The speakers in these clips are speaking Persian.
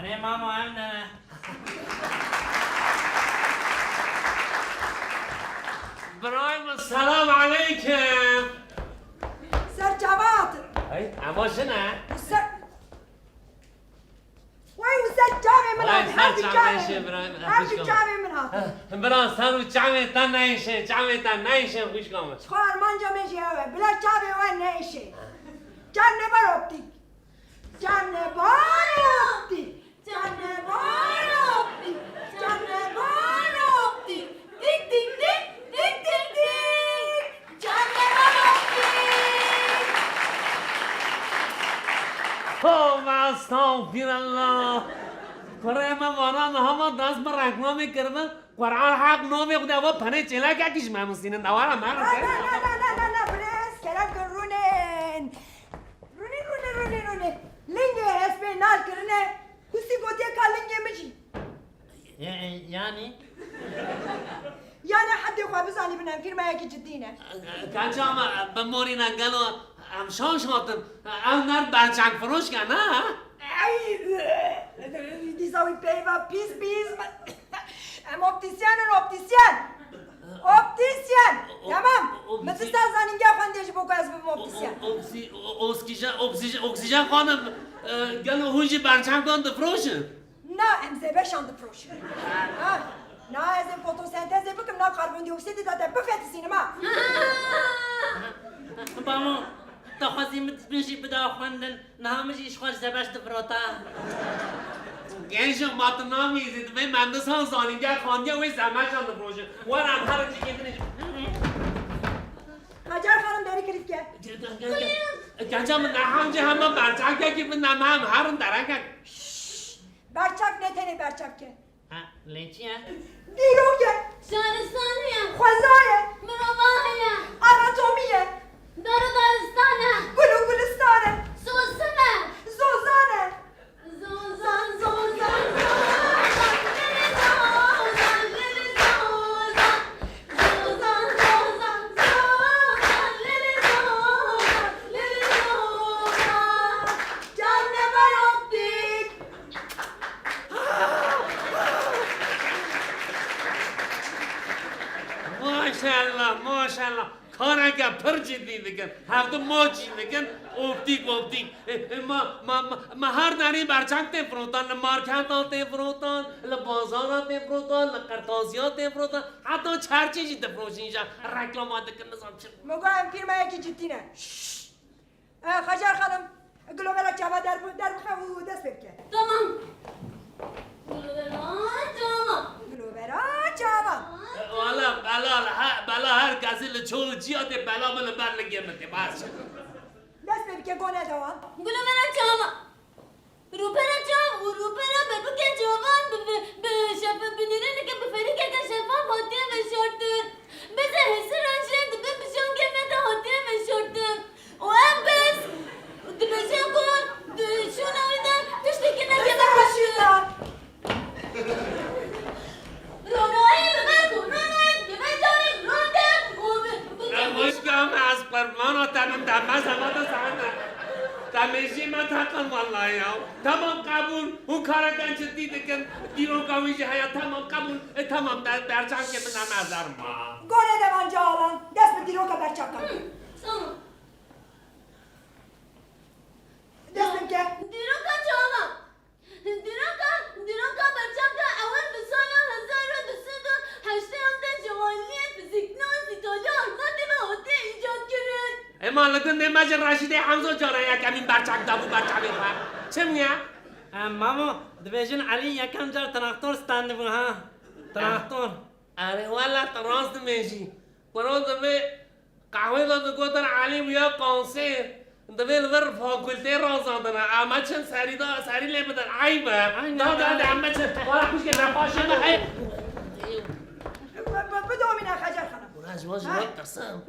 أنا ماما أنا برايم السلام عليكم. سر جواد اي اما شنو؟ سر وين سر جامع من هذا؟ هذا جامع من هذا. برا سر جامع تنايشه جامع تنايشه خوش کامه. خوار من جامع جیاوه بلا جامع وين نيشه. جامع باروبتی. جامع باروبتی. جامع باروبتی. جامع باروبتی. دیک دیک دیک دیک دیک دیک. جامع باروبتی. او استغفر الله. برای ما واران هم دست بر رقم کردن. قرآن حق نام خدا و پنه چلا که کیش ماموسین نوارا من. لا بريس كلام رونين رونين لينجي اسمي نال كرنه كسي قوتي كالينجي مشي يعني حد يخوى بزاني بنا فيلم هيك جدينه كان جاما بمورينا قالوا ام شون شاطر ام نار برچنگ فروش کنه ها؟ اي دي زاوي بيبا بيس ام اوبتيسيان تمام ما تستاذنين جا خانديش بوكو اسم اوبتيسيان اکسیژن خانم قالوا هونجي برچنگ کن فروشن نا ام زبش عند فروش نا ازم فوتوسنتز بكم نا كربون ديوكسيد داتا بفت السينما بابا تخوازي متبنشي بدا خوندن نهامجي إشخاش زبش دفروتا گنج ماتنامی زید به مهندس ها زانینگر خانگه وی زمش هم فروشن ورم هر چی که کنیش هجر خانم داری کریف که گنجم نهامجی همه برچنگ که به نمهم هرون درنگ برچک نتنه برچک که ليتيا دیروگه شهرستانية خوزایه مروحية آناتومیه دار دارستانة گلستانه سوسنة زوزانه زوزان زوزان زوزان للي زوزان للي زوزان زوزان زوزان زوزان للي زوزان للي زوزان جنه برابدیک ماشاءالله کارنگه پر جدی دیگن هفته ما چی دیگن اپتیک ما هر داری برچنگ تی فروتان مارکت ها تی فروتان بازار ها تی فروتان قرطازی ها تی فروتان حتی چرچی جی تی فروشینجا رکلام ها دیگن نظام چی مگویم فیلم یکی جدینه خجر خانم گلوبرا چابا در بخواه و دست بکن تمام تمام گلوبرا چابا بلا هر کسی لچول جیات بلا من بر لگه متی باش دست بکن گونه دوان قولوا بنا جاما روبنا جام وروبنا ببكي جوان بشاف بنيرن كم بفريق كذا شفاف هوتي مشورتن بس هسر عشان تبى بشون كم هوتي مشورتن وام بس تبشون كون شو نويدا تشتكي كذا باشیدان روناي بمركو روناي بمجاري روندن مشکم از پرمانا تنم دمز همه دا سهنه تمیشی من تقن والله یا تمام قبول اون کارا کنچ دیدکن دیرون کاویجی هیا تمام قبول تمام برچنگ که من نظر ما گونه دوان جاوان دست به دیرو که برچک کن تمام دست بکن دیروکا جاما دیروکا برچمکا اول به سال 1280 جوالی فیزیکناز ایتالیا آلمانی و هوتی ایجاد کرد اما لکن نماج رشید حمزه جاره یا کمین برچنگ دابو برچنگ بخواه چه میگه؟ ماما دبيجن علي يكم جار تراكتور ستاند ها تراكتور اره والا تراست میشی برو دبی قهوه داد گوتن علیم یا قانسیر دبی لور فاکولتی رازاندن اما چند سری لیبدن عیبه داد اما چند وارا خوش که نقاشه نه بدو من خجر خانم براش واجه وقت قسم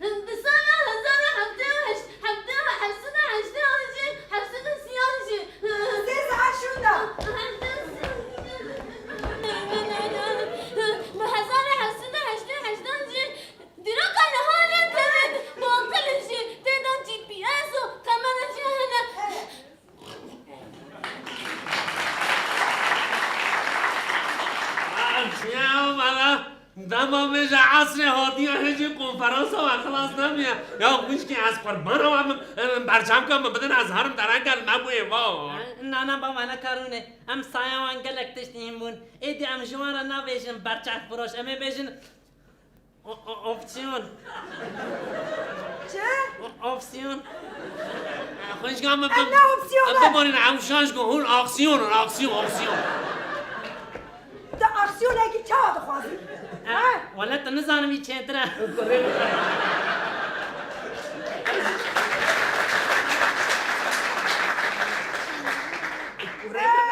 به سال 1780 زیر ساعت شونده به 1780 دیروکا نهار کرد با عقلش تدان جی پی اس و میشه عصر هادی هجی کنفرانس و خلاص نمیه یا خوش که از قربانم هم برچم کنم بدن از هرم درنگل مبوی با نه بابا انا کارونه ام سایه وان گلک تشتیم بون ایدی ام جوارا نبیشن برچک فروش امی بیشن opsiyon. چه؟ opsiyon. خوش کنم نه opsiyon ببارین عموشانش کن هون آکسیون ده اکسیون اگه چه ها دخوازی؟ ولی تو نزانمی چه تره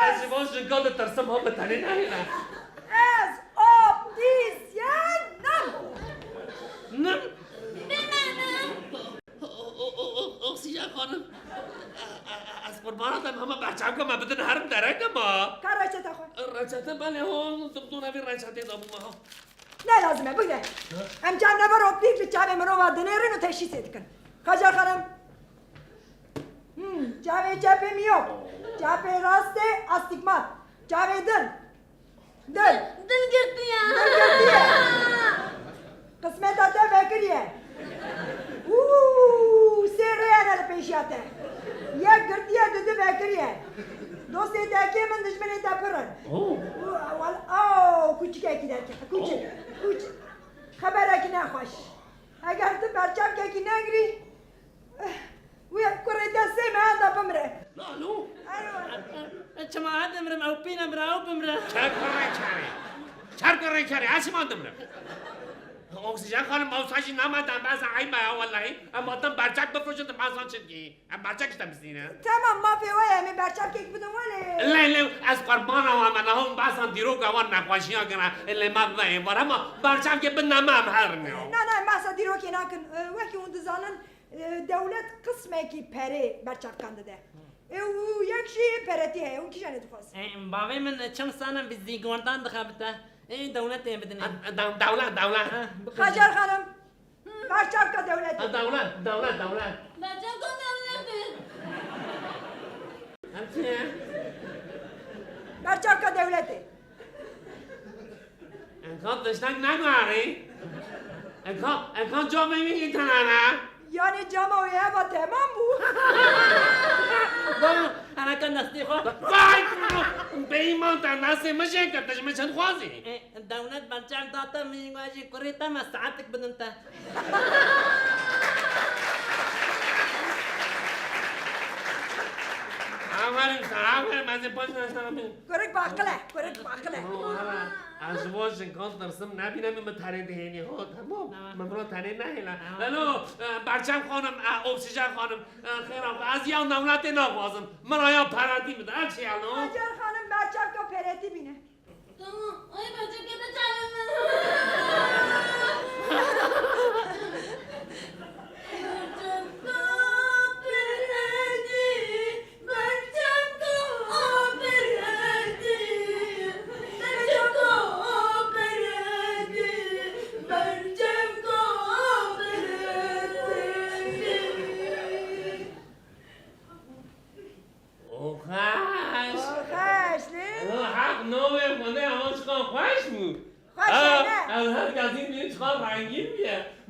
از جواز جنگال ترسم ها بتنی نهینا از آبدیزینم نم اکسیژن خانم از قرباناتم همه بچم کنم بدن هرم درنگم ما کار رچه تخواه رچته بله هم دو نوی رچته دامو ما نه لازمه بگه هم جمع نبر آبدیز به چه منو و دنیرین و تشییس کن خجر خانم جاوه چپ میو چپ راست استیگمات جاوه دل گردیه قسمت آته بکریه سیره انال پیشیاته یک گردیه دو بکریه دوستی تاکی من دشمنی تا پرن کوچیک اکی در که کوچیک خبر اکی نخوش اگر تو برچم که اکی نگری وی کره دسته من دا بمره لالو چما ادمرم او پینا برا او بمره چر کره هسی ما دمره اکسیژن خانم موساشی نمدن بس عیبه والله اما تم برچک بفروشن بازان چنگی برچکش تمسینه تمام ما فی وای همی برچم که بدون ولی لی از قربان و من هم باسان دیرو گوان نقاشی ها کنه لی ما بای بار اما برچم که بنام هم هر نیو نه ماسا دیرو که نکن وکی اون دزانن دولت قسمه کی پره برچم کنده ده او یک شی پرتی هست اون کی جانه تو خواست باوی من چند سانم بی زیگوردان دخابته این دولت این بدنی دولت خجر خانم برچم که دولت دولت بچم کن دولته همچنه برچم که دولته انکان دشتنگ نگواری انکان جا میبینی تنانه یعنی جامعه با تمام بود بابا انا کن دستی خو وای به ایمان تن نسته مشه کردش من چند خوازی دولت برچک داتا میگوشی کریتا ما ساعتك بدن تا آمریم از این پاش نشتم کرک باقله از واش انکان ترسم نبینم این تنه دهینی ها تمام من برای تنه نهیلم بلو برچم خانم اکسیژن خانم خیرم از یا دولت ناخوازم من آیا پرندی بده چی الان خجر خانم برچم که پرتی بینه تمام آی بچه که بچه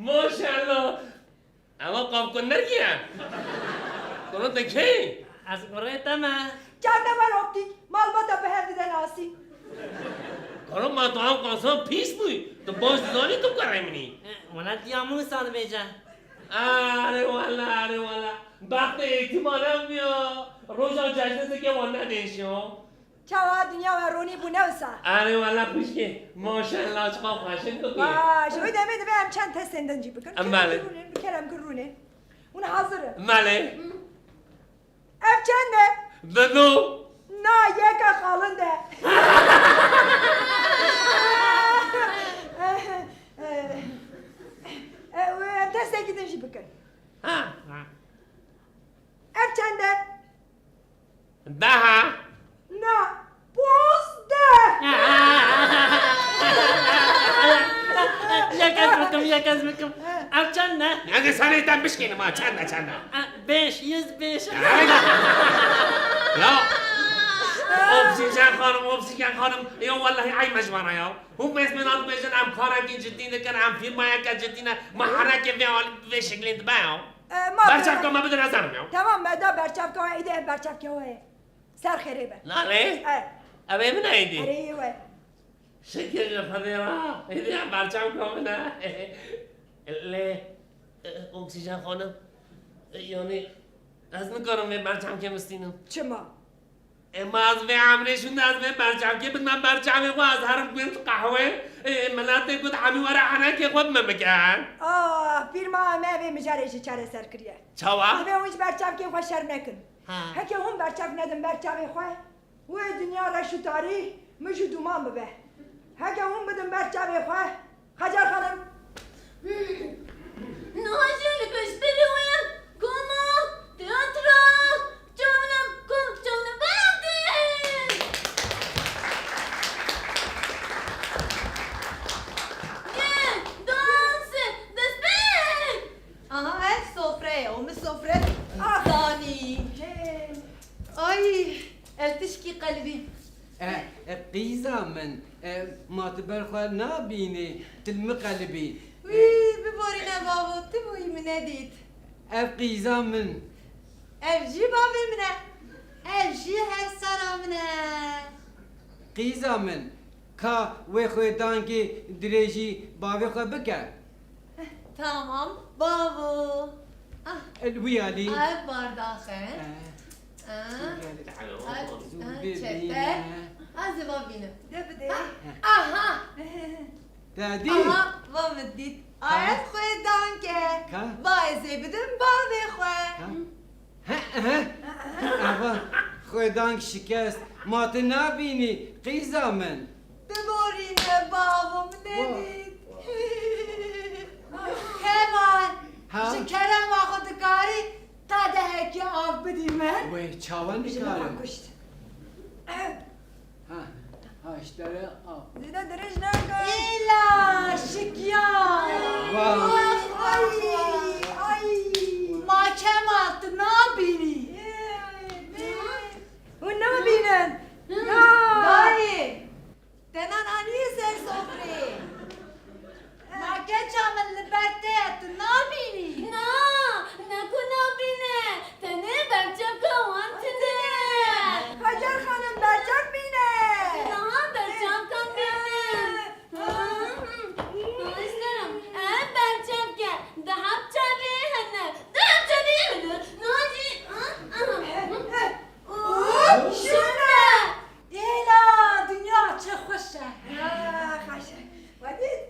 ماشاءالله اما قاب کن نرگیه کنون دکی از کریتا ما جمع نبر آبدیک مال با تا به هر دیدن آسی کنون ما تو هم کانسان پیس بوی تو باش دیدانی تو کرای منی ولی دیامون سال بیجا آره والا وقت احتمالم بیا روزا جشنه که وانه نیشو چاوا دنیا و رونی بونه وسا آره والا خوشگه ماشاءالله چقدر خوشن تو بیه باش اوی دمه دمه هم چند تست اندنجی بکن بله. کرم کرونه اون حاضره ماله اف چنده؟ دنو نه یکا خالنده ام تست اندنجی بکن اف چنده؟ ده نه 15 یک از بکم او چند نه اگه سنه تن بشکنه ما چند بیش یز بیش لا اکسیژن خانم یا والله عی مجبورا یا هم اسم ناد بجن ام کارکی جدی نکن ام فیلمای که جدی نه محرک و شکلی دباو برچاف که ما بدون نظرم یا تمام دا برچاف که ایده برچاف که هوه سر خریبه لاله اوه من ایدی اریوه شکل فدیرا ایده ام برچاف که نه لی اکسیژن خانم یعنی از نکارم به برچاف که مستینم چما اما از به عمرشون از به برچاف که من برچاف و از هر بیت قهوه ملت بود عمی ورا حنا که خود ممکن فیلم همه به مجارش چاره سر کریه چوا به اونش برچاف که خوش شرم نکن هکی هم برچاف ندم برچاف خواه و دنیا را شو تاری مجو دومان ببه هکی هم بدم برچاف خواه خجر خانم نهاجی لپشتری ویم کما تئاترا جانم بردین یه دانس دسپین آها سفره ام سفره دانی آی التشکی قلبی قیزا من ما تبرخوا نابینی تلم قلبی وی بباری نبابو تبوی منه دید اف قیزا من اف جی بابی منه اف جی هر سرا منه قیزا من کا وی خوی دانکی دریجی باوی خوا بکر تمام بابو الویالی اف بارداخه چته از بابینه ده بده آها دادی آها وامدید آیت خوی دانکه که؟ باعثی بدم بابی خواه اوا خوی دانک شکست ما ت نابینی قیزا من ببارینه بابا ندید همان ها؟ شکرم آخودکاری تا دهکی آب بدی من وی چاوان بجنه بکارم کشت هاشتره آب زیده درش نکن ایلا شکیان واو. ای ما کمال تو نابینی اون نبینن دایی تنان آنی سر سفری ما که چامل لبرده تو نابینی نکو نبینه تنه برچاف که وان تده خجر خانم برچاف بینه نه برچاف کن بینه ناشترم برچاف که دهب چاوی هنه ناجی شونه ایلا دنیا چه خوشه خشه ودید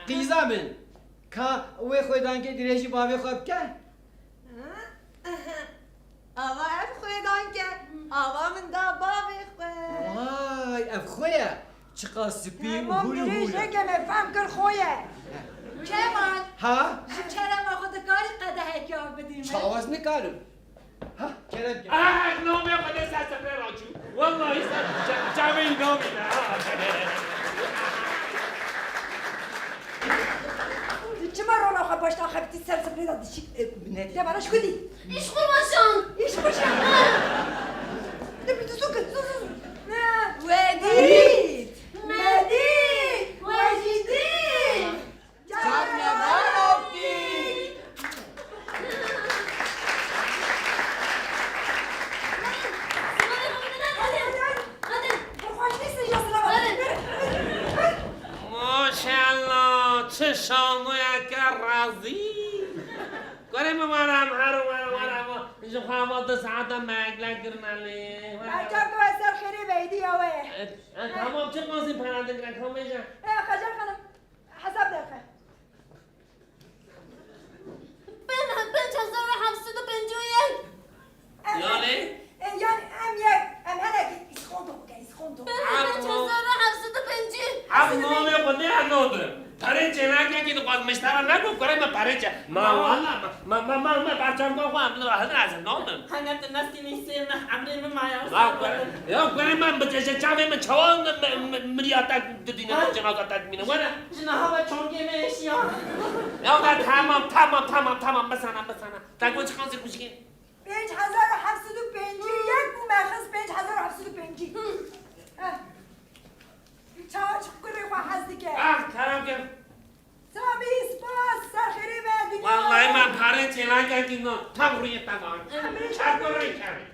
قیزا من کا وی خوی دانکی دریجی باوی خوا بکر آوا اف خویدان که آوا من دا بابی خواه وای اف خویا چقا سپی و ما هولو درش هولا نکمه فهم کر خویه کمال ها؟ شکرم آخودکاری قده که آب بدیم چاواز نکارم ها کرم کرم نومه خود سفره راجو والله جمعی نومی چما رونا خواه باشتا خبتی سر سپری داد شک ده براش کدی ایش خوب باشم ایش باشه ده بیتو سوکت نه ودید مدید وجیدی خوش نیست ماشاءالله چه شانوی که رازی کنیم مارم هر اینجا خواهم 2 ساعت مگلک گرنالی برچاف که سر خیلی بیدی اوه تمام چه قاسی پرنده گرکم بیشن خجر خانم حساب دقیقه 5751 یاله یعنی ام هنگی اسخونتو بگه اسخونتو 5750 هم نومه خونده هنوده پره چنک یکی دو قاس مشترا نگو کنیم پره چه ما والله ما برچم کن خواهم هنه از نومم هنگت نستی نیستیم عمری من مایا یا کنیم من بچه چاوی من چوان مریاتک دینه جنازتک مینه ونه جناها و چونگی میشیا یا تمام بسنم تگو چه خانسی خوشگی 5751 بومه شخص 5750. چاچ قری و حزدی که. کرم که سامی سپاس سرخیری و دنیا. والله من پاره چلنگ کردیم نه تا روی تمام چطور کردیم